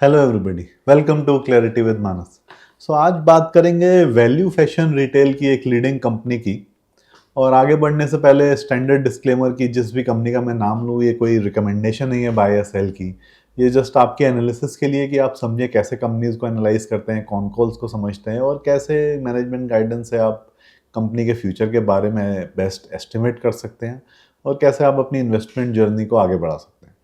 Hello everybody, welcome to clarity with Manas. आज बात करेंगे वैल्यू फैशन रिटेल की एक लीडिंग कंपनी की। और आगे बढ़ने से पहले स्टैंडर्ड डिस्क्लेमर की, जिस भी कंपनी का मैं नाम लूँ ये कोई रिकमेंडेशन नहीं है बाय या सेल की। ये जस्ट आपके एनालिसिस के लिए कि आप समझें कैसे कंपनीज को एनालाइज करते हैं, कौन कॉल्स को समझते हैं और कैसे मैनेजमेंट गाइडेंस से आप कंपनी के फ्यूचर के बारे में बेस्ट एस्टिमेट कर सकते हैं और कैसे आप अपनी इन्वेस्टमेंट जर्नी को आगे बढ़ा सकते हैं।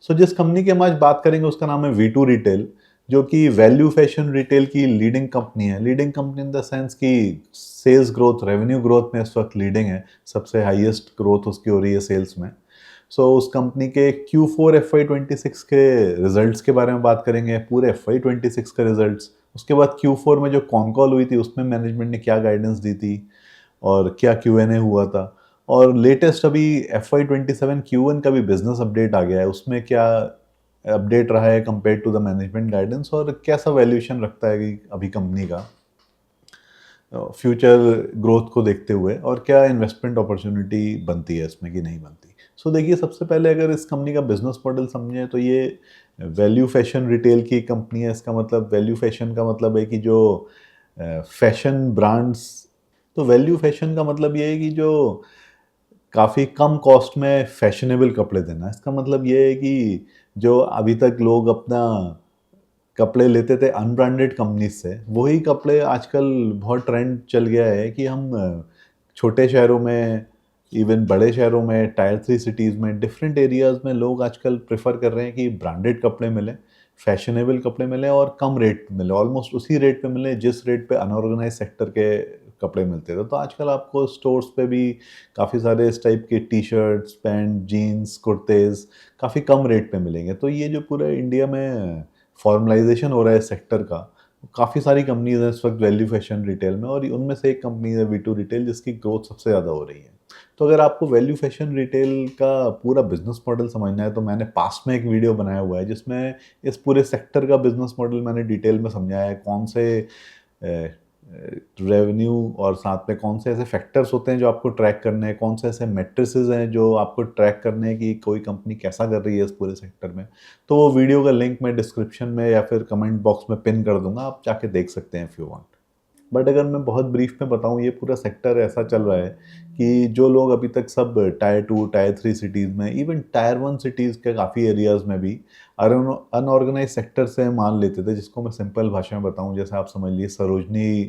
जिस कंपनी की हम आज बात करेंगे उसका नाम है वी टू रिटेल, जो कि वैल्यू फैशन रिटेल की लीडिंग कंपनी है। Leading company in the sense कि सेल्स ग्रोथ, रेवेन्यू ग्रोथ में इस वक्त लीडिंग है, सबसे हाईएस्ट ग्रोथ उसकी हो रही है सेल्स में। उस कंपनी के Q4 FY26 के रिजल्ट्स के बारे में बात करेंगे, पूरे FY26 के रिजल्ट्स। उसके बाद Q4 में जो कॉन कॉल हुई थी उसमें मैनेजमेंट ने क्या गाइडेंस दी थी और क्या Q&A हुआ था, और लेटेस्ट अभी FY27 Q1 का भी बिजनेस अपडेट आ गया है, उसमें क्या अपडेट रहा है compare to the management guidance और कैसा वैल्यूएशन रखता है कि अभी कंपनी का फ्यूचर ग्रोथ को देखते हुए, और क्या इन्वेस्टमेंट अपॉर्चुनिटी बनती है इसमें कि नहीं बनती। देखिए, सबसे पहले अगर इस कंपनी का बिजनेस मॉडल समझें तो ये वैल्यू फैशन रिटेल की कंपनी है। इसका मतलब वैल्यू फैशन का मतलब है कि जो फैशन ब्रांड्स, तो वैल्यू फैशन का मतलब ये है कि जो काफ़ी कम कॉस्ट में फैशनेबल कपड़े देना। इसका मतलब ये है कि जो अभी तक लोग अपना कपड़े लेते थे अनब्रांडेड कंपनीज से, वही कपड़े आजकल बहुत ट्रेंड चल गया है कि हम छोटे शहरों में, इवन बड़े शहरों में, टायर 3 सिटीज़ में, डिफरेंट एरियाज़ में लोग आजकल प्रेफर कर रहे हैं कि ब्रांडेड कपड़े मिलें, फैशनेबल कपड़े मिलें और कम रेट पे मिले, ऑलमोस्ट उसी रेट पे मिले जिस रेट पे अनऑर्गेनाइज सेक्टर के कपड़े मिलते थे। तो आजकल आपको स्टोर्स पे भी काफ़ी सारे इस टाइप के टी शर्ट्स, पैंट, जीन्स, कुर्तेज़ काफ़ी कम रेट पे मिलेंगे। तो ये जो पूरा इंडिया में फॉर्मलाइजेशन हो रहा है सेक्टर का, काफ़ी सारी कंपनीज हैं इस वक्त वैल्यू फैशन रिटेल में, और उनमें से एक कंपनी है वी टू रिटेल जिसकी ग्रोथ सबसे ज़्यादा हो रही है। तो अगर आपको वैल्यू फैशन रिटेल का पूरा बिजनेस मॉडल समझना है तो मैंने पास्ट में एक वीडियो बनाया हुआ है जिसमें इस पूरे सेक्टर का बिजनेस मॉडल मैंने डिटेल में समझाया है, कौन से रेवेन्यू और साथ में कौन से ऐसे फैक्टर्स होते हैं जो आपको ट्रैक करने हैं, कौन से ऐसे मैट्रिसेस हैं जो आपको ट्रैक करने हैं कि कोई कंपनी कैसा कर रही है इस पूरे सेक्टर में। तो वो वीडियो का लिंक मैं डिस्क्रिप्शन में या फिर कमेंट बॉक्स में पिन कर दूंगा, आप जाके देख सकते हैं इफ़ यू वांट। बट अगर मैं बहुत ब्रीफ में बताऊं, ये पूरा सेक्टर ऐसा चल रहा है कि जो लोग अभी तक सब टायर 2, टायर 3 सिटीज़ में, इवन टायर 1 सिटीज़ के काफ़ी एरियाज़ में भी अनऑर्गेनाइज सेक्टर से माल लेते थे, जिसको मैं सिंपल भाषा में बताऊं, जैसे आप समझ लीजिए सरोजनी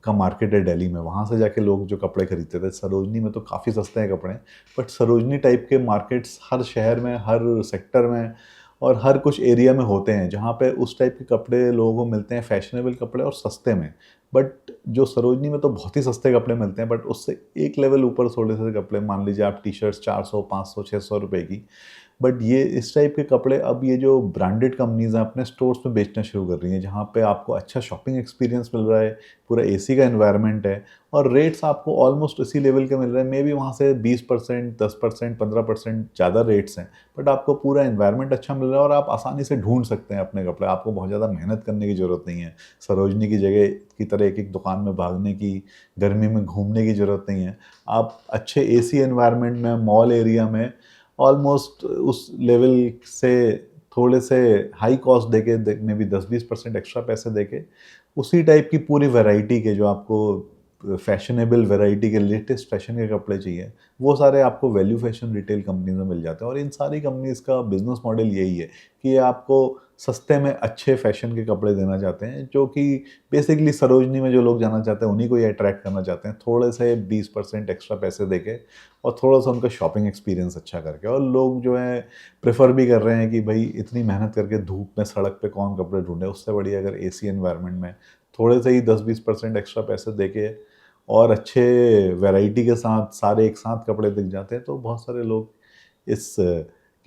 का मार्केट है दिल्ली में, वहाँ से जाके लोग जो कपड़े खरीदते थे, सरोजनी में तो काफ़ी सस्ते हैं कपड़े, बट सरोजनी टाइप के मार्केट्स हर शहर में, हर सेक्टर में और हर कुछ एरिया में होते हैं जहाँ पे उस टाइप के कपड़े लोगों को मिलते हैं, फैशनेबल कपड़े और सस्ते में। बट जो सरोजनी में तो बहुत ही सस्ते कपड़े मिलते हैं, बट उससे एक लेवल ऊपर थोड़े से कपड़े, मान लीजिए आप टी शर्ट्स 400, 500, 600 रुपए की। बट ये इस टाइप के कपड़े अब ये जो ब्रांडेड कंपनीज हैं अपने स्टोर्स में बेचना शुरू कर रही हैं, जहाँ पे आपको अच्छा शॉपिंग एक्सपीरियंस मिल रहा है, पूरा एसी का एनवायरनमेंट है और रेट्स आपको ऑलमोस्ट इसी लेवल के मिल रहे हैं। मे बी वहाँ से 20%, 10%, 15% ज़्यादा रेट्स हैं, बट आपको पूरा एनवायरनमेंट अच्छा मिल रहा है और आप आसानी से ढूंढ सकते हैं अपने कपड़े। आपको बहुत ज़्यादा मेहनत करने की ज़रूरत नहीं है, सरोजनी की जगह की तरह एक एक दुकान में भागने की, गर्मी में घूमने की ज़रूरत नहीं है। आप अच्छे एसी एनवायरनमेंट में, मॉल एरिया में, ऑलमोस्ट उस लेवल से थोड़े से हाई कॉस्ट देके, मे बी 10-20% एक्स्ट्रा पैसे देके, उसी टाइप की पूरी वैरायटी के, जो आपको फैशनेबल वैरायटी के, लेटेस्ट फैशन के कपड़े चाहिए, वो सारे आपको वैल्यू फैशन रिटेल कंपनी में मिल जाते हैं। और इन सारी कंपनीज का बिजनेस मॉडल यही है कि ये आपको सस्ते में अच्छे फैशन के कपड़े देना चाहते हैं, जो कि बेसिकली सरोजनी में जो लोग जाना चाहते हैं उन्हीं को ये अट्रैक्ट करना चाहते हैं, थोड़े से 20% एक्स्ट्रा पैसे देके और थोड़ा सा उनका शॉपिंग एक्सपीरियंस अच्छा करके। और लोग जो है प्रेफर भी कर रहे हैं कि भाई इतनी मेहनत करके धूप में सड़क पे कौन कपड़े ढूंढे, उससे बढ़िया अगर एसी एनवायरनमेंट में थोड़े से ही 10-20% एक्स्ट्रा पैसे देके और अच्छे वैरायटी के साथ सारे एक साथ कपड़े दिख जाते हैं, तो बहुत सारे लोग इस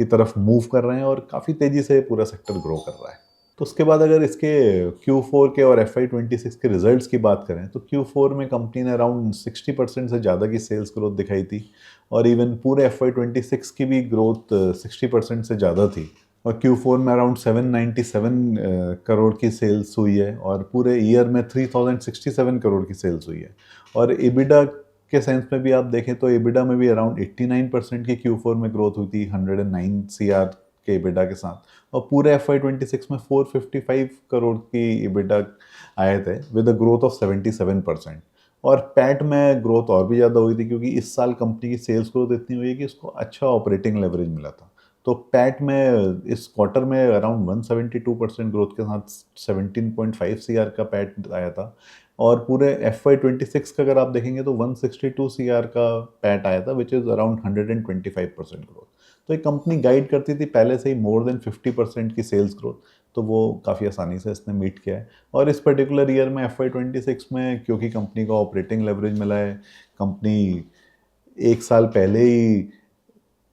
की तरफ मूव कर रहे हैं और काफ़ी तेज़ी से पूरा सेक्टर ग्रो कर रहा है। तो उसके बाद अगर इसके Q4 के और FY26 के रिजल्ट्स की बात करें तो Q4 में कंपनी ने अराउंड 60% से ज़्यादा की सेल्स ग्रोथ दिखाई थी, और इवन पूरे FY26 की भी ग्रोथ 60% से ज़्यादा थी। और Q4 में अराउंड 797 करोड़ की सेल्स हुई है और पूरे ईयर में 3067 करोड़ की सेल्स हुई है। और EBITDA के सेंस में भी आप देखें तो EBITDA में भी अराउंड 89% की Q4 में ग्रोथ हुई थी, 109 CR के EBITDA के साथ, और पूरे FY26 में 455 करोड़ की EBITDA आए थे विद अ ग्रोथ ऑफ 77%। और पैट में ग्रोथ और भी ज़्यादा हुई थी क्योंकि इस साल कंपनी की सेल्स ग्रोथ इतनी हुई है कि उसको अच्छा ऑपरेटिंग लेवरेज मिला था। तो पैट में इस क्वार्टर में अराउंड 172% ग्रोथ के साथ 17.5 सीआर का पैट आया था। और पूरे FY26 का अगर आप देखेंगे तो 162 सीआर का पैट आया था, विच इज़ अराउंड 125% ग्रोथ। तो ये कंपनी गाइड करती थी पहले से ही मोर देन 50% की सेल्स ग्रोथ, तो वो काफ़ी आसानी से इसने मीट किया है। और इस पर्टिकुलर ईयर में FY26 में क्योंकि कंपनी को ऑपरेटिंग लेवरेज मिला है, कंपनी एक साल पहले ही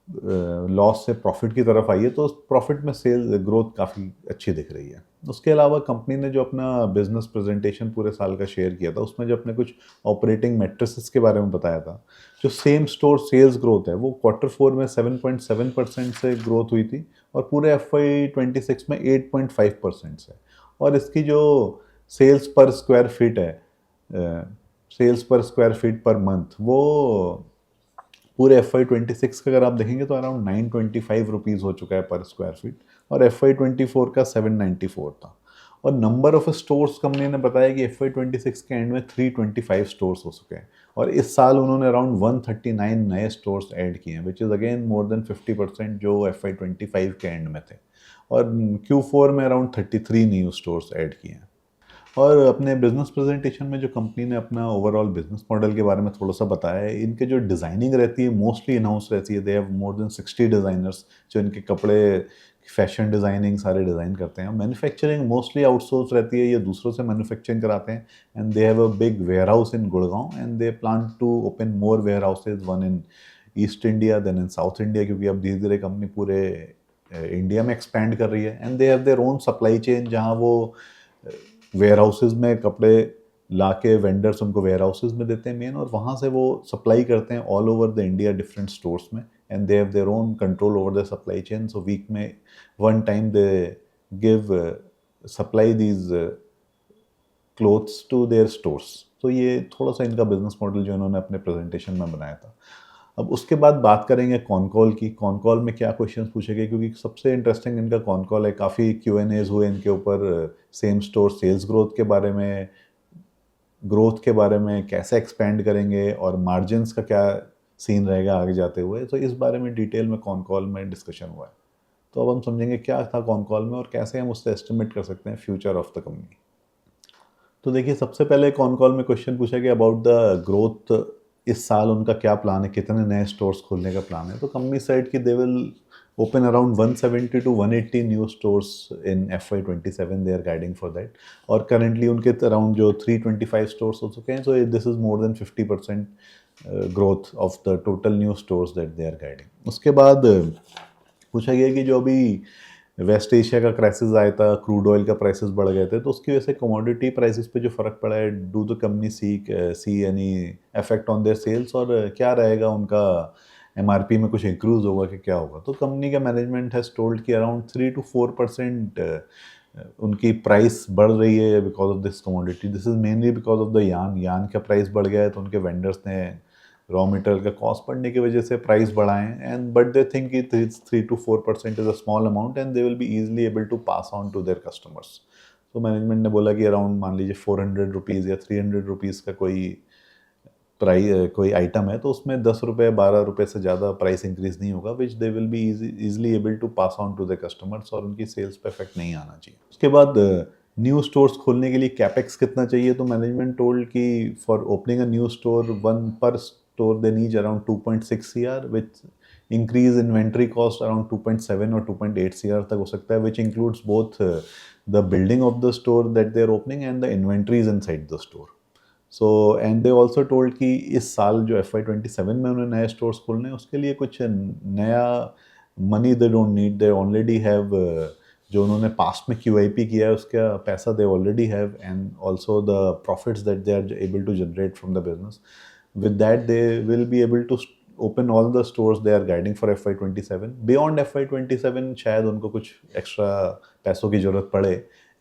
लॉस से प्रॉफिट की तरफ आई है, तो प्रॉफिट में सेल ग्रोथ काफ़ी अच्छी दिख रही है। उसके अलावा कंपनी ने जो अपना बिजनेस प्रेजेंटेशन पूरे साल का शेयर किया था, उसमें जो अपने कुछ ऑपरेटिंग मैट्रिसेस के बारे में बताया था, जो सेम स्टोर सेल्स ग्रोथ है वो Q4 में 7.7% से ग्रोथ हुई थी और पूरे FY26 में 8.5% से। और इसकी जो सेल्स पर स्क्वायर फीट है, sales per square feet per month, वो पूरे FY26 का अगर आप देखेंगे तो अराउंड 925 रुपीज़ हो चुका है पर स्क्वायर फीट, और FY24 का 794 था। और नंबर ऑफ स्टोर्स कंपनी ने बताया कि FY26 के एंड में 325 स्टोर्स हो चुके हैं, और इस साल उन्होंने अराउंड 139 नए स्टोर्स ऐड किए हैं, which is again more than 50% जो FY25 के एंड में थे। और Q4 में अराउंड 33 न्यू स्टोर्स ऐड किए हैं। और अपने बिजनेस प्रेजेंटेशन में जो कंपनी ने अपना ओवरऑल बिजनेस मॉडल के बारे में थोड़ा सा बताया है, इनके जो डिज़ाइनिंग रहती है मोस्टली इन हाउस रहती है। They have more than 60 designers जो इनके कपड़े, फैशन डिज़ाइनिंग सारे डिज़ाइन करते हैं। मैन्युफैक्चरिंग मोस्टली आउटसोर्स रहती है, ये दूसरों से मैन्युफैक्चरिंग कराते हैं। And they have a big warehouse in Gurgaon, and they plan to open more warehouses, one in east India then in south India, क्योंकि अब धीरे धीरे कंपनी पूरे इंडिया में एक्सपैंड कर रही है। And they have their own supply chain, जहाँ वो वेयर हाउसेज में कपड़े ला के वेंडर्स उनको वेयर हाउसेज में देते हैं मेन, और वहाँ से वो सप्लाई करते हैं all over the India different stores में। And they have their own control over the supply chain, so week में one time they give supply these clothes to their stores. तो ये थोड़ा सा इनका बिजनेस मॉडल जो इन्होंने अपने प्रेजेंटेशन में बनाया था। अब उसके बाद बात करेंगे कॉन कॉल की। कॉन कॉल में क्या क्वेश्चंस पूछे गए, क्योंकि सबसे इंटरेस्टिंग इनका कॉन कॉल है। काफ़ी Q&As हुए इनके ऊपर, सेम स्टोर सेल्स ग्रोथ के बारे में कैसे एक्सपेंड करेंगे और मार्जिन्स का क्या सीन रहेगा आगे जाते हुए। तो इस बारे में डिटेल में कॉन कॉल में डिस्कशन हुआ है। तो अब हम समझेंगे क्या था कॉन कॉल में और कैसे हम उससे एस्टिमेट कर सकते हैं फ्यूचर ऑफ द कंपनी। तो देखिए, सबसे पहले कॉन कॉल में क्वेश्चन पूछा गया अबाउट द ग्रोथ। इस साल उनका क्या प्लान है, कितने नए स्टोर्स खोलने का प्लान है। तो कंपनी साइड की they will open around 170 to 180 new stores in FY27, they are guiding for that. और करेंटली उनके अराउंड जो 325 स्टोर्स हो चुके हैं, so this is more than 50% growth of the total new stores that they are guiding. उसके बाद पूछा गया कि जो अभी वेस्ट एशिया का क्राइसिस आया था, क्रूड ऑयल का प्राइसेस बढ़ गए थे, तो उसकी वजह से कमोडिटी प्राइसेस पे जो फ़र्क पड़ा है, do the company see any effect on their sales, और क्या रहेगा उनका MRP में कुछ इंक्रीज होगा कि क्या होगा। तो कंपनी का मैनेजमेंट हैज़ टोल्ड कि अराउंड 3 to 4% उनकी प्राइस बढ़ रही है because of this commodity. This is mainly because of the यान का प्राइस बढ़ गया है, तो उनके वेंडर्स ने रॉ मटेरियल का कॉस्ट बढ़ने की वजह से प्राइस बढ़ाएं। एंड बट दे थिंक कि 3 to 4% is a small amount and they will be easily able to pass on to their customers. तो मैनेजमेंट ने बोला कि अराउंड मान लीजिए 400 रुपीज़ या 300 रुपीज़ का कोई आइटम है, तो उसमें 10 रुपये 12 रुपये से ज़्यादा प्राइस इंक्रीज नहीं होगा, which they will be easily able to pass on to the customers, और उनकी सेल्स पे इफेक्ट नहीं आना चाहिए। उसके बाद न्यू स्टोर्स खोलने के लिए कैपेक्स कितना चाहिए। तो मैनेजमेंट टोल्ड कि for opening a new store, one per store they need around 2.6 CR, which increase inventory cost around 2.7 और 2.8 CR तक हो सकता है, which includes both the building of the store that they are opening and the inventories inside the store. So and they also told कि इस साल जो FY27 में उन्हें नए स्टोर्स खोलने हैं, उसके लिए कुछ नया money they don't need, they already have, जो उन्होंने पास्ट में QIP किया है उसका पैसा they already have, and also the profits that they are able to generate from the business. With that they will be able to open all the stores they are guiding for FY27। Beyond FY27 शायद उनको कुछ extra पैसों की ज़रूरत पड़े,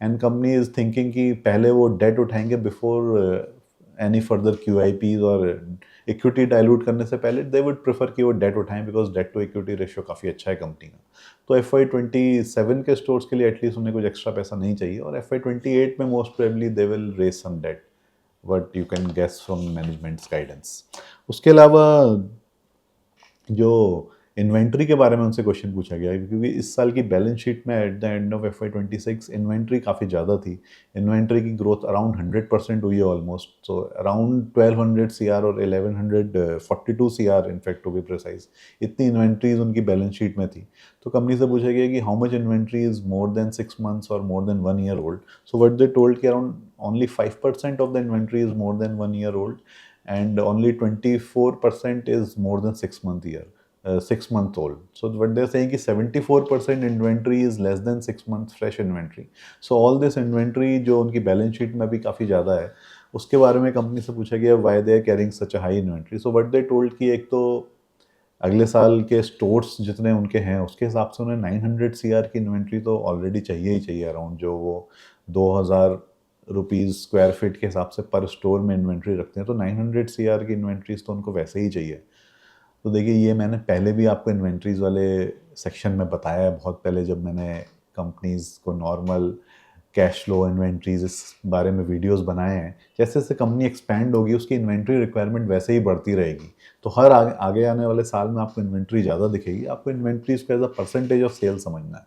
and company is thinking कि पहले वो डेट उठाएंगे बिफोर एनी फर्दर QIPs, और इक्विटी डाइल्यूट करने से पहले दे वुड प्रेफर कि वो डेट उठाएं, because debt to equity ratio काफ़ी अच्छा है कंपनी का। तो FY27 के स्टोर्स के लिए एटलीस्ट उन्हें कुछ एक्स्ट्रा पैसा नहीं चाहिए, और FY28 में most probably they will raise some debt, what you can guess from management's guidance. उसके अलावा जो इन्वेंट्री के बारे में उनसे क्वेश्चन पूछा गया है, क्योंकि इस साल की बैलेंस शीट में at the end of FY26 inventory काफ़ी ज़्यादा थी। इन्वेंट्री की ग्रोथ अराउंड 100% हुई है ऑलमोस्ट, सो अराउंड 1200 CR और 1142 CR in fact to be precise, इतनी इन्वेंट्रीज उनकी बैलेंस शीट में थी। तो कंपनी से पूछा गया कि how much inventory is more than 6 months और more than 1 year old. So what they told कि around only 5% of the inventory is more than 1 year old and only 24% is more than 6 month old. So what they're saying is 74% inventory is less than 6 months fresh inventory. So all this inventory जो उनकी balance sheet में भी काफ़ी ज़्यादा है, उसके बारे में कंपनी से पूछा गया why they are carrying such a high inventory. So what they told कि एक तो अगले साल के स्टोर्स जितने उनके हैं उसके हिसाब से उन्हें 900 CR की इन्वेंट्री तो ऑलरेडी चाहिए ही चाहिए अराउंड, जो वो 2000 रुपीज़ स्क्वायर फीट के हिसाब से पर स्टोर में इन्वेंट्री रखते हैं, तो 900 CR की इन्वेंट्रीज तो उनको वैसे ही चाहिए। तो देखिए, ये मैंने पहले भी आपको इन्वेंट्रीज वाले सेक्शन में बताया है बहुत पहले, जब मैंने कंपनीज को नॉर्मल कैश फ्लो इन्वेंट्रीज इस बारे में वीडियोस बनाए हैं। जैसे जैसे कंपनी एक्सपैंड होगी उसकी इन्वेंट्री रिक्वायरमेंट वैसे ही बढ़ती रहेगी, तो हर आगे आने वाले साल में आपको इन्वेंट्री ज़्यादा दिखेगी। आपको इन्वेंट्रीज को as a percentage of sale समझना है।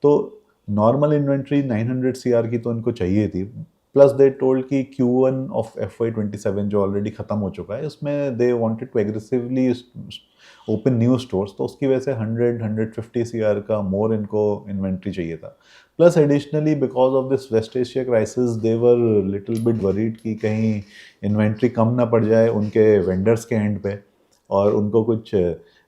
तो नॉर्मल इन्वेंट्री 900 CR की तो इनको चाहिए थी, प्लस दे टोल्ड कि Q1 ऑफ FY27 जो ऑलरेडी ख़त्म हो चुका है, उसमें they wanted to aggressively open new stores, तो उसकी वजह से 100-150 CR का मोर इनको इन्वेंट्री चाहिए था। Plus additionally because of this West Asia crisis they were little bit worried कि कहीं इन्वेंट्री कम ना पड़ जाए उनके वेंडर्स के एंड पे, और उनको कुछ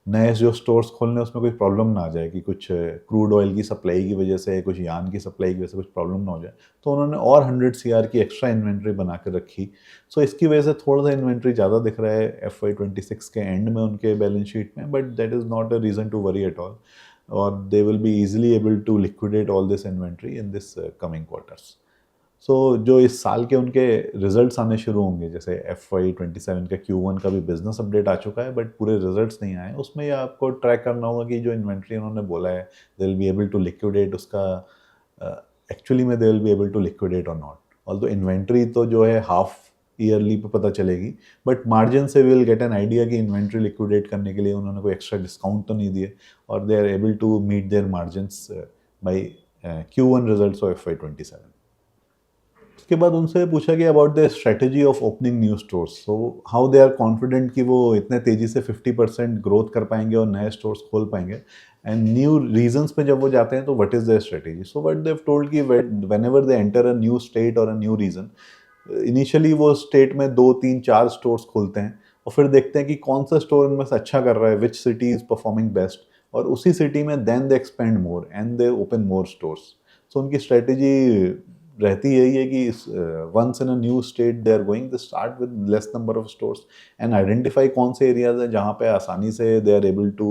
नए जो स्टोर्स खोलने उसमें कोई प्रॉब्लम ना आ जाए कि कुछ क्रूड ऑयल की सप्लाई की वजह से, कुछ यान की सप्लाई की वजह से कुछ प्रॉब्लम ना हो जाए। तो उन्होंने और 100 CR की एक्स्ट्रा इन्वेंट्री बना कर रखी। सो इसकी वजह से थोड़ा सा इन्वेंट्री ज़्यादा दिख रहा है FY26 के एंड में उनके बैलेंस शीट में, but that is not a reason to worry at all, और they will be easily able to liquidate all this inventory in this coming quarters. So जो इस साल के उनके रिजल्ट्स आने शुरू होंगे, जैसे FY27 का Q1 का भी बिजनेस अपडेट आ चुका है, बट पूरे रिजल्ट्स नहीं आए, उसमें ये आपको ट्रैक करना होगा कि जो इन्वेंट्री उन्होंने बोला है they will be able to liquidate, उसका एक्चुअली में they will be able to liquidate और नॉट। ऑल्दो इन्वेंट्री तो जो है हाफ ईयरली पे पता चलेगी, बट मार्जिन से विल गेट एन आइडिया कि इन्वेंट्री लिक्विडेट करने के लिए उन्होंने कोई एक्स्ट्रा डिस्काउंट तो नहीं दिए, और they are able to meet their margins by Q1 results of FY27। उसके बाद उनसे पूछा गया about the strategy of opening new stores, so how they are confident कि वो इतने तेज़ी से 50% ग्रोथ कर पाएंगे और नए स्टोर्स खोल पाएंगे, एंड न्यू रीजन्स पे जब वो जाते हैं तो what is their strategy. So what they have told कि whenever they enter a new state और अ न्यू रीजन, इनिशियली वो स्टेट में 2-3-4 स्टोर्स खोलते हैं, और फिर देखते हैं कि कौन सा स्टोर उनमें से अच्छा कर रहा है, which city is performing best, और उसी सिटी में then they expand more and they open more stores. So उनकी स्ट्रेटजी रहती यही है कि once in a new state they are going, they start with less number of stores and identify कौन से एरियाज हैं जहाँ पे आसानी से they are able to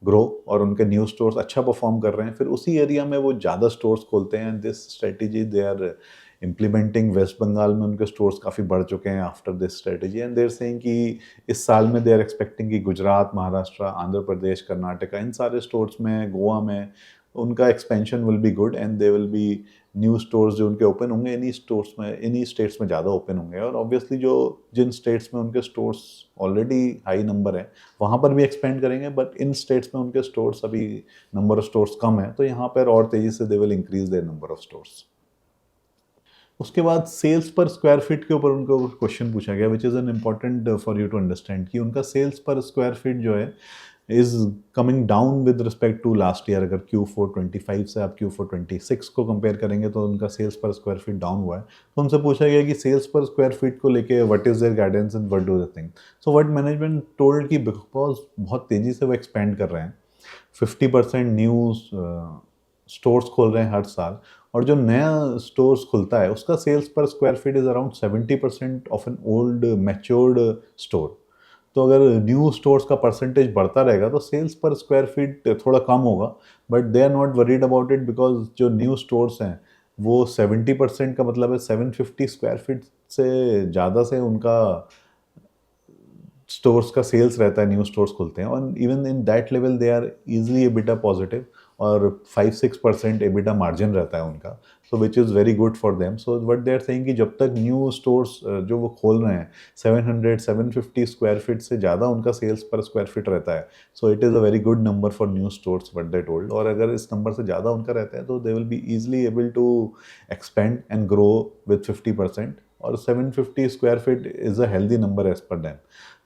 grow और उनके न्यू स्टोर्स अच्छा परफॉर्म कर रहे हैं, फिर उसी एरिया में वो ज़्यादा स्टोर्स खोलते हैं। This strategy they are implementing. West Bengal में उनके स्टोर्स काफ़ी बढ़ चुके हैं after this strategy, and they're saying कि इस साल में दे आर एक्सपेक्टिंग कि गुजरात, महाराष्ट्र, आंध्र प्रदेश, कर्नाटका, इन सारे स्टोर्स में, गोवा में उनका expansion will be good, and they will B new stores जो उनके ओपन होंगे इन्हीं स्टेट्स में ज़्यादा ओपन होंगे, और ऑब्वियसली जो जिन स्टेट्स में उनके स्टोर्स ऑलरेडी हाई नंबर है वहाँ पर भी एक्सपेंड करेंगे, बट इन स्टेट्स में उनके स्टोर्स अभी नंबर ऑफ स्टोर्स कम है, तो यहाँ पर और तेज़ी से they will increase their number of stores. उसके बाद सेल्स पर स्क्वायर फीट के ऊपर उनको क्वेश्चन पूछा गया, which is an important for you to understand, कि उनका सेल्स पर स्क्वायर फीट जो है is coming down with respect to last year. अगर Q4 25 से आप Q4 26 को कंपेयर करेंगे तो उनका sales per square feet down हुआ है। तो उनसे पूछा गया कि सेल्स पर स्क्वायर फीट को लेके what is their guidance and what do they think. So what management told कि बिकॉज बहुत तेज़ी से वो एक्सपेंड कर रहे हैं, 50% न्यू स्टोर्स खोल रहे हैं हर साल, और जो नया स्टोर्स खुलता है उसका sales per square feet is around 70% of an old matured store. तो अगर न्यू स्टोर्स का परसेंटेज बढ़ता रहेगा तो सेल्स पर स्क्वायर फीट थोड़ा कम होगा, but they are not worried about it, because जो न्यू स्टोर्स हैं वो 70% का मतलब है 750 स्क्वायर फीट से ज़्यादा से उनका स्टोर्स का सेल्स रहता है, न्यू स्टोर्स खुलते हैं, और even in that level they are easily EBITDA positive, और 5-6% एबिटा मार्जिन रहता है उनका, so which is very good for them. So what they are saying कि जब तक न्यू स्टोर्स जो वो खोल रहे हैं 700-750 स्क्वायर फीट से ज़्यादा उनका सेल्स पर स्क्वायर फीट रहता है, so it is a very good number for new stores what they told. और अगर इस नंबर से ज़्यादा उनका रहता है तो they will be easily able to expand and grow with 50%, और 750 square feet is a healthy number as per them.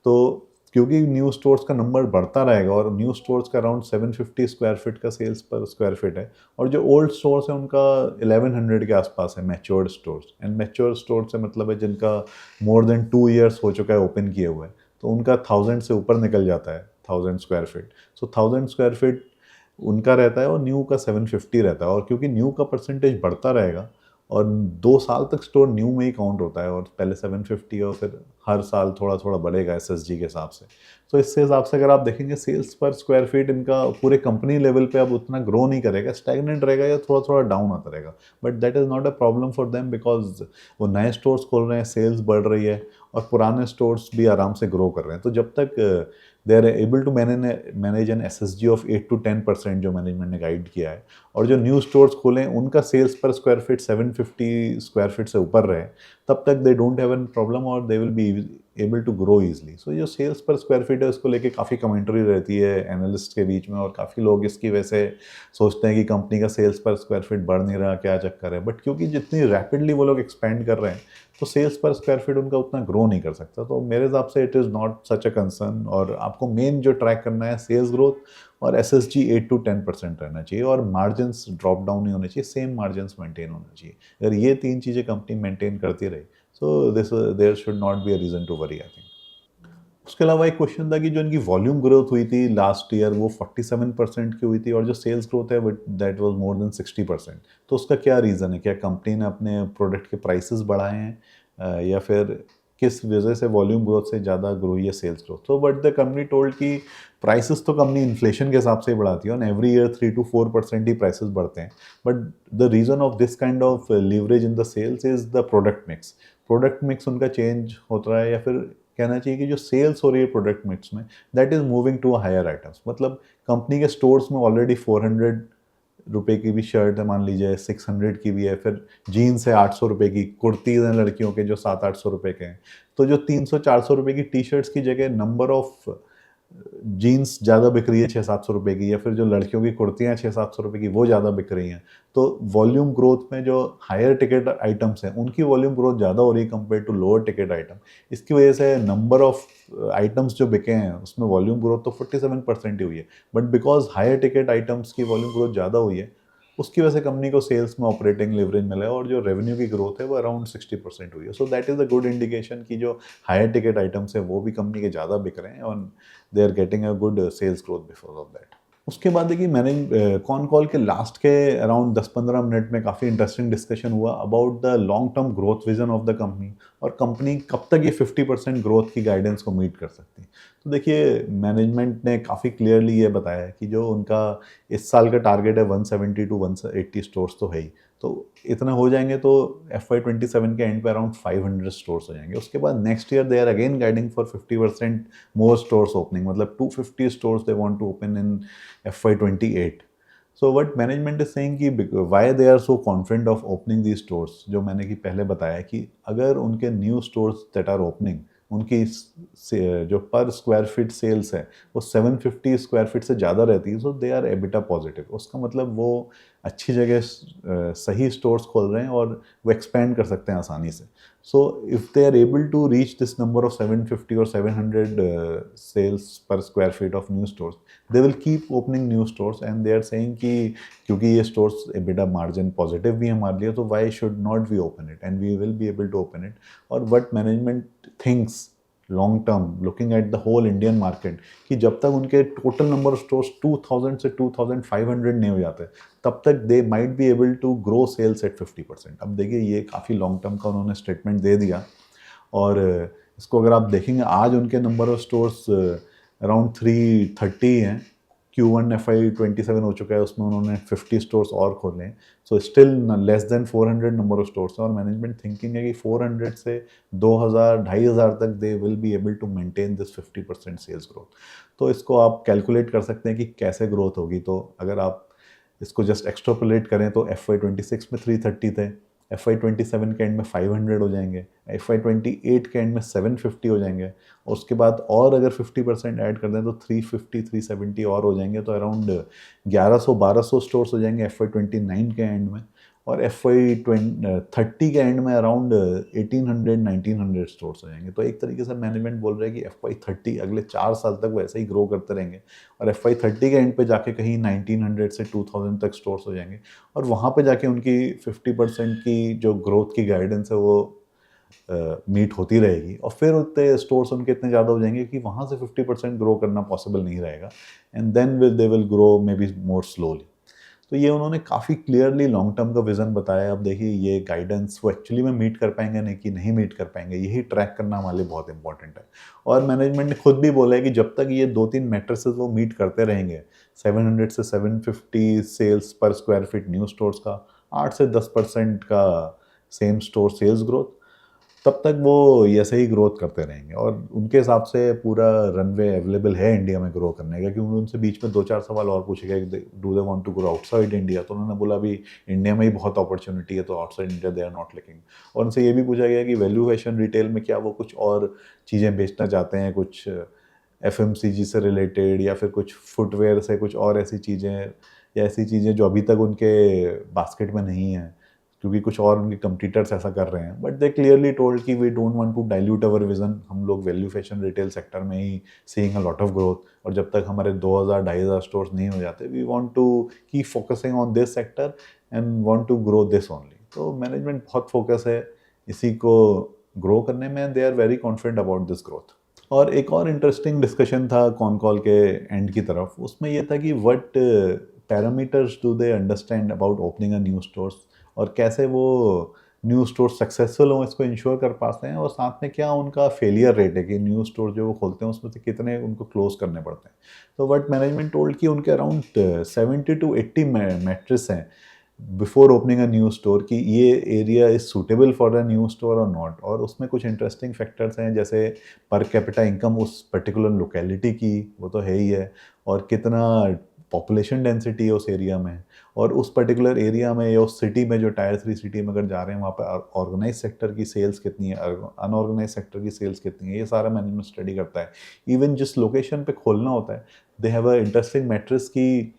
तो क्योंकि न्यू स्टोर्स का नंबर बढ़ता रहेगा और न्यू स्टोर्स का अराउंड 750 स्क्वायर फीट का सेल्स पर स्क्वायर फीट है, और जो ओल्ड स्टोर्स है उनका 1100 के आसपास है matured stores. And matured store से मतलब है जिनका मोर देन 2 ईयर्स हो चुका है ओपन किए हुए, तो उनका 1000 से ऊपर निकल जाता है, 1000 स्क्वायर फीट। सो 1000 स्क्वायर फीट उनका रहता है और न्यू का 750 रहता है। और क्योंकि न्यू का परसेंटेज बढ़ता रहेगा और 2 साल तक स्टोर न्यू में ही काउंट होता है, और पहले 750 और फिर हर साल थोड़ा थोड़ा बढ़ेगा एसएसजी के हिसाब से। तो इससे हिसाब से अगर आप देखेंगे सेल्स पर स्क्वायर फीट इनका पूरे कंपनी लेवल पे अब उतना ग्रो नहीं करेगा, स्टैग्नेंट रहेगा या थोड़ा थोड़ा डाउन आता रहेगा। But that is not a problem for them, because वो नए स्टोर्स खोल रहे हैं, सेल्स बढ़ रही है और पुराने स्टोर्स भी आराम से ग्रो कर रहे हैं। तो जब तक they are able to manage an SSG of 8-10% जो मैनेजमेंट ने गाइड किया है, और जो न्यू स्टोर्स खोलें उनका sales per square feet 750 square feet से ऊपर रहे, तब तक they don't have an problem और they will be able to grow easily. So जो सेल्स पर स्क्वायर फीट है उसको लेके काफ़ी कमेंट्री रहती है एनालिस्ट के बीच में, और काफ़ी लोग इसकी वजह से सोचते हैं कि कंपनी का सेल्स पर स्क्वायर फीट बढ़ नहीं रहा, क्या चक्कर है। बट क्योंकि जितनी रैपिडली वो लोग एक्सपेंड कर रहे हैं तो सेल्स पर स्क्वायर फीट उनका उतना ग्रो नहीं कर सकता। तो मेरे हिसाब से it is not such a concern, और आपको मेन जो ट्रैक करना है सेल्स ग्रोथ, और एसएसजी 8-10% रहना चाहिए, और मार्जिन्स ड्रॉप डाउन नहीं होने चाहिए, सेम मार्जिन्स मेंटेन होना चाहिए। अगर ये 3 चीज़ें कंपनी मेंटेन करती रही, so this there should not be a reason to worry I think. उसके अलावा एक क्वेश्चन था कि जो इनकी वॉल्यूम ग्रोथ हुई थी लास्ट ईयर वो 47% की हुई थी, और जो सेल्स ग्रोथ है दैट वाज मोर देन 60%। तो उसका क्या रीज़न है? क्या कंपनी ने अपने प्रोडक्ट के प्राइसेस बढ़ाए हैं, या फिर किस वजह से वॉल्यूम ग्रोथ से ज़्यादा ग्रो हुई है सेल्स ग्रोथ? तो बट द कंपनी टोल्ड कि प्राइसेस तो कंपनी इन्फ्लेशन के हिसाब से ही बढ़ाती है, और एवरी ईयर 3-4% ही प्राइसेस बढ़ते हैं। But the reason of this kind of leverage in the sales is the product mix. Product mix उनका चेंज होता है, या फिर कहना चाहिए कि जो सेल्स हो रही है प्रोडक्ट मिक्स में, that is moving to higher items. मतलब कंपनी के स्टोर्स में ऑलरेडी 400 रुपए की भी शर्ट है मान लीजिए, 600 की भी है, फिर जीन्स है 800 रुपए की, कुर्तीज़ हैं लड़कियों के जो 700-800 रुपए के हैं। तो जो 300-400 रुपए की टी शर्ट्स की जगह नंबर ऑफ जीन्स ज़्यादा बिक रही है 600-700 रुपए की, या फिर जो लड़कियों की कुर्तियाँ 600-700 रुपए की वो ज़्यादा बिक रही हैं। तो वॉल्यूम ग्रोथ में जो हायर टिकट आइटम्स हैं उनकी वॉल्यूम ग्रोथ ज़्यादा हो रही है compare to lower ticket item. इसकी वजह से नंबर ऑफ आइटम्स जो बिके हैं उसमें वॉल्यूम ग्रोथ तो 47% ही हुई है, but because higher ticket items की वॉल्यूम ग्रोथ ज़्यादा हुई है, उसकी वजह से कंपनी को सेल्स में ऑपरेटिंग लेवरेज मिला है, और जो रेवेन्यू की ग्रोथ है वो अराउंड 60% हुई है। So that is a good indication कि जो हायर टिकट आइटम्स है वो भी कंपनी के ज़्यादा बिक रहे हैं, और they are getting a good sales growth because of that. उसके बाद देखिए मैंने कॉन कॉल के लास्ट के अराउंड 10-15 मिनट में काफ़ी इंटरेस्टिंग डिस्कशन हुआ about the long term growth vision of the company, और कंपनी कब तक ये 50% ग्रोथ की गाइडेंस को मीट कर सकती है। तो देखिए मैनेजमेंट ने काफ़ी क्लियरली ये बताया है कि जो उनका इस साल का टारगेट है 170-180 स्टोर्स तो है ही, तो इतना हो जाएंगे तो FY27 के एंड पे अराउंड 500 स्टोर्स हो जाएंगे। उसके बाद next year they are again guiding for 50% more stores opening, मतलब 250 stores they want to open in FY28। So what management is saying कि why they are so confident of opening the stores, जो मैंने कि पहले बताया कि अगर उनके new stores that are opening उनकी जो पर स्क्वायर फीट सेल्स है वो 750 स्क्वायर फीट से ज़्यादा रहती है, सो दे आर एबिटा पॉजिटिव। उसका मतलब वो अच्छी जगह सही स्टोर्स खोल रहे हैं और वो एक्सपेंड कर सकते हैं आसानी से। So if they are able to reach this number of 750 और 700 sales per square feet of new stores, they will keep opening new stores, and they are saying कि क्योंकि ये स्टोर्स एबिटा मार्जिन पॉजिटिव भी है हमारे लिए, तो why should not we open it, and we will be able to open it. और what management thinks long term looking at the whole Indian market, कि जब तक उनके टोटल नंबर ऑफ स्टोर्स 2000 से 2500 नहीं हो जाते तब तक they might be able to grow sales at 50%। अब देखिए ये काफ़ी लॉन्ग टर्म का उन्होंने स्टेटमेंट दे दिया, और इसको अगर आप देखेंगे आज उनके नंबर ऑफ स्टोर्स अराउंड 330 हैं। Q1 FY27 हो चुका है, उसमें उन्होंने 50 स्टोर्स और खोले हैं, so still less than 400 number of stores हैं, और मैनेजमेंट थिंकिंग है कि 400 से 2000-2500 तक they will be able to maintain this 50% sales growth. तो इसको आप कैलकुलेट कर सकते हैं कि कैसे ग्रोथ होगी। तो अगर आप इसको जस्ट एक्सट्रापोलेट करें तो FY26 में 330 थे, FY27 के एंड में 500 हो जाएंगे, FY28 के एंड में 750 हो जाएंगे, और उसके बाद और अगर 50% ऐड कर दें तो 350 370 और हो जाएंगे, तो अराउंड 1100-1200 स्टोर्स हो जाएंगे FY29 के एंड में, और FY30 के एंड में अराउंड 1800-1900 स्टोर्स हो जाएंगे। तो एक तरीके से मैनेजमेंट बोल रहा है कि FY30 अगले 4 साल तक वैसे ही ग्रो करते रहेंगे, और FY30 के एंड पे जाके कहीं 1900 से 2000 तक स्टोर्स हो जाएंगे, और वहाँ पे जाके उनकी 50% की जो ग्रोथ की गाइडेंस है वो मीट होती रहेगी, और फिर उतने स्टोर्स उनके इतने ज़्यादा हो जाएंगे कि वहाँ से 50% ग्रो करना पॉसिबल नहीं रहेगा, and then they will grow maybe more slowly. तो ये उन्होंने काफ़ी क्लियरली लॉन्ग टर्म का विजन बताया। अब देखिए ये गाइडेंस वो एक्चुअली में मीट कर पाएंगे नहीं कि नहीं मीट कर पाएंगे, यही ट्रैक करना हमारे लिए बहुत इंपॉर्टेंट है। और मैनेजमेंट ने खुद भी बोला है कि जब तक ये 2-3 मैट्रिसेस वो मीट करते रहेंगे, 700 से 750 sales per square feet new stores का, 8 से 10% का सेम स्टोर सेल्स ग्रोथ, तब तक वो ऐसे ही ग्रोथ करते रहेंगे, और उनके हिसाब से पूरा रनवे अवेलेबल है इंडिया में ग्रो करने का। क्योंकि उनसे बीच में 2-4 सवाल और पूछे गए, do they want to grow outside India, तो उन्होंने बोला अभी इंडिया में ही बहुत अपॉर्चुनिटी है, तो outside India they are not looking. और उनसे ये भी पूछा गया कि वैल्यू फैशन रिटेल में क्या वो कुछ और चीज़ें बेचना चाहते हैं, कुछ FMCG से रिलेटेड, या फिर कुछ फुटवेयर से कुछ और ऐसी चीज़ें, या ऐसी चीज़ें जो अभी तक उनके बास्केट में नहीं है, क्योंकि कुछ और उनके कंपटीटर्स ऐसा कर रहे हैं। बट दे क्लियरली टोल्ड कि we don't want to dilute our vision, हम लोग वैल्यू फैशन रिटेल सेक्टर में ही seeing a lot of growth, और जब तक हमारे 2000-2500 स्टोर्स नहीं हो जाते, we want to keep focusing on this sector and want to grow this only. तो मैनेजमेंट बहुत फोकस है इसी को ग्रो करने में, they are very confident about this growth. और एक और इंटरेस्टिंग डिस्कशन था कॉन कॉल के एंड की तरफ, उसमें यह था कि what parameters do they understand about opening a new stores, और कैसे वो न्यू स्टोर सक्सेसफुल हो इसको इंश्योर कर पाते हैं, और साथ में क्या उनका फेलियर रेट है कि न्यू स्टोर जो वो खोलते हैं उसमें से कितने उनको क्लोज करने पड़ते हैं। तो व्हाट मैनेजमेंट टोल्ड कि उनके अराउंड 70-80 मैट्रिक्स हैं before opening a new store की ये area is suitable for a new store और नॉट। और उसमें कुछ इंटरेस्टिंग फैक्टर्स हैं, जैसे पर कैपिटा इनकम उस पर्टिकुलर लोकेलिटी की, वो तो है ही है, और कितना पॉपुलेशन डेंसिटी है उस एरिया में, और उस पर्टिकुलर एरिया में या उस सिटी में, जो टायर 3 सिटी में अगर जा रहे हैं, वहाँ पर ऑर्गेनाइज सेक्टर की सेल्स कितनी है, अनऑर्गेनाइज सेक्टर की सेल्स कितनी है, ये सारा मैनेजमेंट स्टडी करता है। इवन जिस लोकेशन पे खोलना होता है, दे हैव अ इंटरेस्टिंग मैट्रिक्स की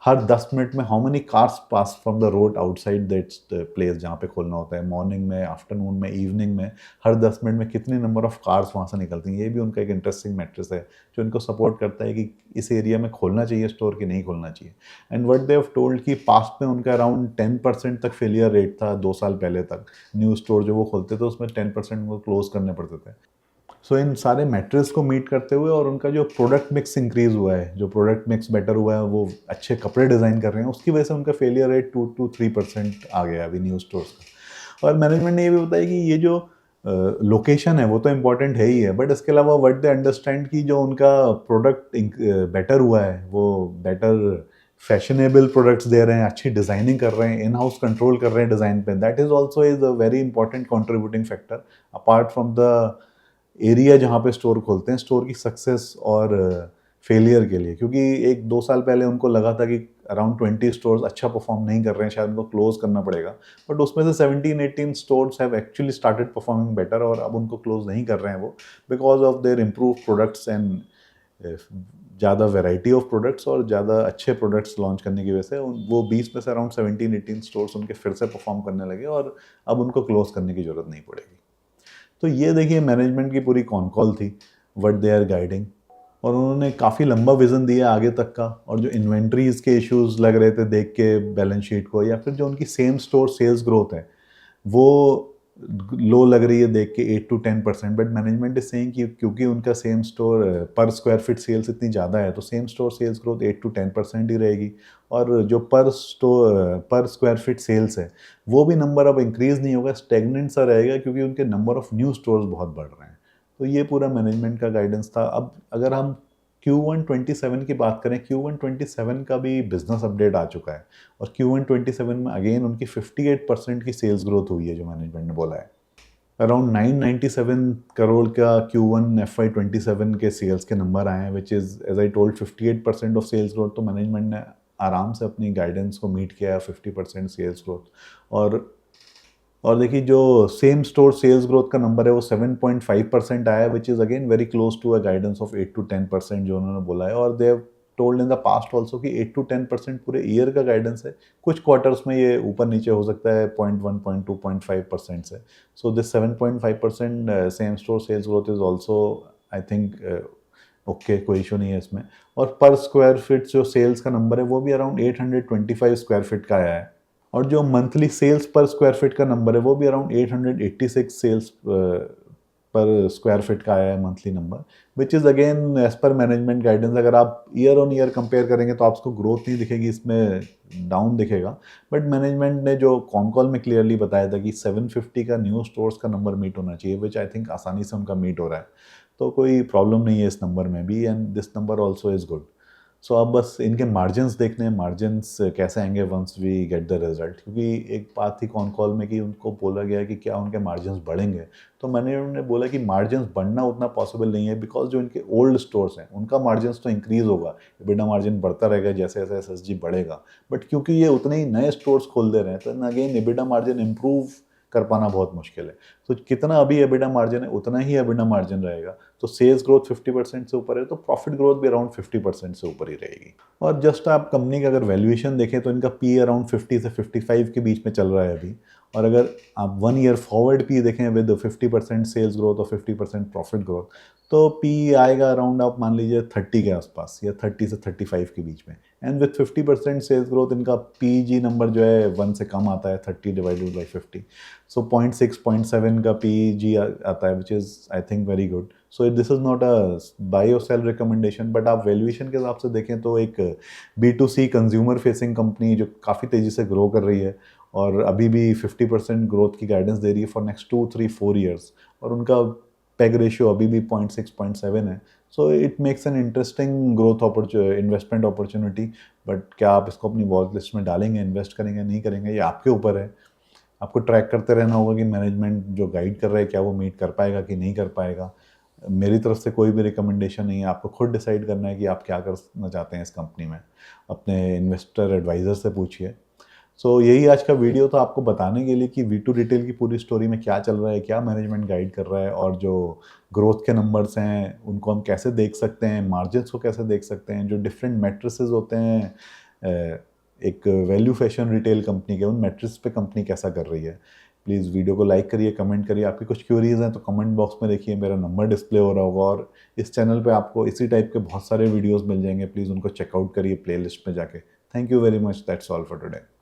हर 10 मिनट में how many cars pass from the road outside that place जहाँ पे खोलना होता है, मॉर्निंग में, आफ्टरनून में, इवनिंग में, हर 10 मिनट में कितनी नंबर ऑफ कार्स वहाँ से निकलती हैं। ये भी उनका एक इंटरेस्टिंग मैट्रिक्स है जो इनको सपोर्ट करता है कि इस एरिया में खोलना चाहिए स्टोर कि नहीं खोलना चाहिए। And what they have told कि पास्ट में उनका अराउंड 10% तक फेलियर रेट था 2 साल पहले तक। न्यू स्टोर जो वो खोलते थे उसमें 10% उनको क्लोज करने पड़ते थे। सो इन सारे मैट्रिक्स को मीट करते हुए, और उनका जो प्रोडक्ट मिक्स इंक्रीज हुआ है, जो प्रोडक्ट मिक्स बेटर हुआ है, वो अच्छे कपड़े डिज़ाइन कर रहे हैं, उसकी वजह से उनका फेलियर रेट 2-3% आ गया अभी न्यू स्टोर्स का। और मैनेजमेंट ने ये भी बताया कि ये जो लोकेशन है वो तो इम्पॉर्टेंट है ही है, बट इसके अलावा व्हाट दे अंडरस्टैंड कि जो उनका प्रोडक्ट बेटर हुआ है, वो बेटर फैशनेबल प्रोडक्ट्स दे रहे हैं, अच्छी डिज़ाइनिंग कर रहे हैं, इन हाउस कंट्रोल कर रहे हैं डिज़ाइन पे, that is also is a very important contributing factor apart from the area जहाँ पे स्टोर खोलते हैं, स्टोर की सक्सेस और फेलियर के लिए। क्योंकि 1-2 साल पहले उनको लगा था कि अराउंड 20 स्टोर्स अच्छा परफॉर्म नहीं कर रहे हैं, शायद उनको क्लोज करना पड़ेगा, बट उसमें से 17-18 stores have actually started performing better, और अब उनको क्लोज नहीं कर रहे हैं वो, because of their improve products and ज़्यादा वेराइटी ऑफ प्रोडक्ट्स और ज़्यादा अच्छे प्रोडक्ट्स लॉन्च करने की वजह से वो 20 में से अराउंड 17-18 स्टोर्स उनके फिर से परफॉर्म करने लगे, और अब उनको क्लोज करने की ज़रूरत नहीं पड़ेगी। तो ये देखिए मैनेजमेंट की पूरी कॉन कॉल थी, व्हाट दे आर गाइडिंग, और उन्होंने काफ़ी लंबा विजन दिया आगे तक का। और जो इन्वेंट्रीज के इश्यूज लग रहे थे देख के बैलेंस शीट को, या फिर जो उनकी सेम स्टोर सेल्स ग्रोथ है वो लो लग रही है देख के 8-10%, बट मैनेजमेंट इज सेइंग कि क्योंकि उनका सेम स्टोर पर स्क्वायर फीट सेल्स इतनी ज़्यादा है, तो सेम स्टोर सेल्स ग्रोथ 8-10% ही रहेगी, और जो पर स्क्वायर फीट सेल्स है वो भी नंबर अब इंक्रीज नहीं होगा, स्टेगनेंट सा रहेगा, क्योंकि उनके नंबर ऑफ न्यू स्टोर्स बहुत बढ़ रहे हैं। तो ये पूरा मैनेजमेंट का गाइडेंस था। अब अगर हम Q1 27 की बात करें, Q1 27 का भी बिजनेस अपडेट आ चुका है, और Q1 27 में अगेन उनकी 58% की सेल्स ग्रोथ हुई है, जो मैनेजमेंट ने बोला है। अराउंड 997 करोड़ का Q1 FY27 के सेल्स के नंबर आए हैं, which is as I told 58% of sales growth. तो मैनेजमेंट ने आराम से अपनी गाइडेंस को मीट किया है, 50% सेल्स ग्रोथ। और देखिए जो सेम स्टोर सेल्स ग्रोथ का नंबर है वो 7.5% आया है, which is again very close to a guidance of 8 to 10% जो उन्होंने बोला है। और they have told in the past also कि 8 to 10% पूरे ईयर का गाइडेंस है। कुछ क्वार्टर्स में ये ऊपर नीचे हो सकता है 0.1, 0.2, 0.5% से। So this 7.5% same store sales growth is also I think okay, कोई इशू नहीं है इसमें। और पर स्क्वायर फीट जो सेल्स का नंबर है वो भी अराउंड 825 स्क्वायर फीट का आया है। और जो monthly sales per square feet का नंबर है वो भी around 886 sales per square feet का आया है monthly number, which is again as per management guidance. अगर आप ईयर ऑन ईयर कंपेयर करेंगे तो आपको ग्रोथ नहीं दिखेगी, इसमें डाउन दिखेगा। बट मैनेजमेंट ने जो कॉन कॉल में क्लियरली बताया था कि 750 का न्यू स्टोर्स का नंबर मीट होना चाहिए, विच आई थिंक आसानी से उनका मीट हो रहा है। तो कोई प्रॉब्लम नहीं है इस नंबर में भी, and this number also is good. So अब बस इनके मार्जिन्स देखने हैं, मार्जिन्स कैसे आएंगे once we get the result. क्योंकि एक बात थी कॉन कॉल में कि उनको बोला गया कि क्या उनके मार्जिन्स बढ़ेंगे, तो मैंने उन्होंने बोला कि मार्जिन्स बढ़ना उतना पॉसिबल नहीं है, बिकॉज जो इनके ओल्ड स्टोर्स हैं उनका मार्जिन्स तो इंक्रीज़ होगा, एबिटा मार्जिन बढ़ता रहेगा जैसे जैसे एसएसजी बढ़ेगा। बट क्योंकि ये उतने ही नए स्टोर्स खोल दे रहे हैं तो अगेन एबिटा मार्जिन इंप्रूव कर पाना बहुत मुश्किल है। तो कितना अभी एबिटा मार्जिन है उतना ही एबिटा मार्जिन रहेगा। तो सेल्स ग्रोथ 50% से ऊपर है तो प्रॉफिट ग्रोथ भी अराउंड 50% से ऊपर ही रहेगी। और जस्ट आप कंपनी का अगर वैल्यूएशन देखें तो इनका पी अराउंड 50 से 55 के बीच में चल रहा है अभी। और अगर आप 1 ईयर फॉरवर्ड पी देखें विद 50% सेल्स ग्रोथ और 50% प्रॉफिट ग्रोथ, तो पी आएगा अराउंड आप मान लीजिए 30 के आसपास या 30 से 35 के बीच में। एंड विथ 50% सेल्स ग्रोथ इनका पीजी नंबर जो है 1 से कम आता है, 30 डिवाइडेड बाई 50। सो 0.6 0.7 का पीजी आता है, which is I think very good. So this is not a buy और सेल रिकमेंडेशन, बट आप वैल्यूएशन के हिसाब से देखें तो एक B2C कंज्यूमर फेसिंग कंपनी जो काफ़ी तेज़ी से ग्रो कर रही है और अभी भी 50% ग्रोथ की गाइडेंस दे रही है फॉर नेक्स्ट 2, 3, 4 ईयर्स, और उनका पेग रेशियो अभी भी 0.6 0.7 है। So it makes an interesting growth investment opportunity. But क्या आप इसको अपनी वॉच लिस्ट में डालेंगे, इन्वेस्ट करेंगे, नहीं करेंगे, ये आपके ऊपर है। आपको ट्रैक करते रहना होगा कि मैनेजमेंट जो गाइड कर रहा है क्या वो मीट कर पाएगा कि नहीं कर पाएगा। मेरी तरफ से कोई भी रिकमेंडेशन नहीं है, आपको खुद डिसाइड करना है कि आप क्या करना चाहते हैं इस कंपनी में। अपने इन्वेस्टर एडवाइज़र से पूछिए। सो यही आज का वीडियो था, आपको बताने के लिए कि V2 रिटेल की पूरी स्टोरी में क्या चल रहा है, क्या मैनेजमेंट गाइड कर रहा है, और जो ग्रोथ के नंबर्स हैं उनको हम कैसे देख सकते हैं, मार्जिन्स को कैसे देख सकते हैं, जो डिफरेंट मैट्रिसेस होते हैं एक वैल्यू फैशन रिटेल कंपनी के, उन मैट्रिक्स पे कंपनी कैसा कर रही है। प्लीज़ वीडियो को लाइक करिए, कमेंट करिए। आपकी कुछ क्यूरीज हैं तो कमेंट बॉक्स में देखिए, मेरा नंबर डिस्प्ले हो रहा होगा। और इस चैनल पे आपको इसी टाइप के बहुत सारे वीडियोस मिल जाएंगे, प्लीज़ उनको चेकआउट करिए प्लेलिस्ट में जाके। Thank you very much, that's all for today.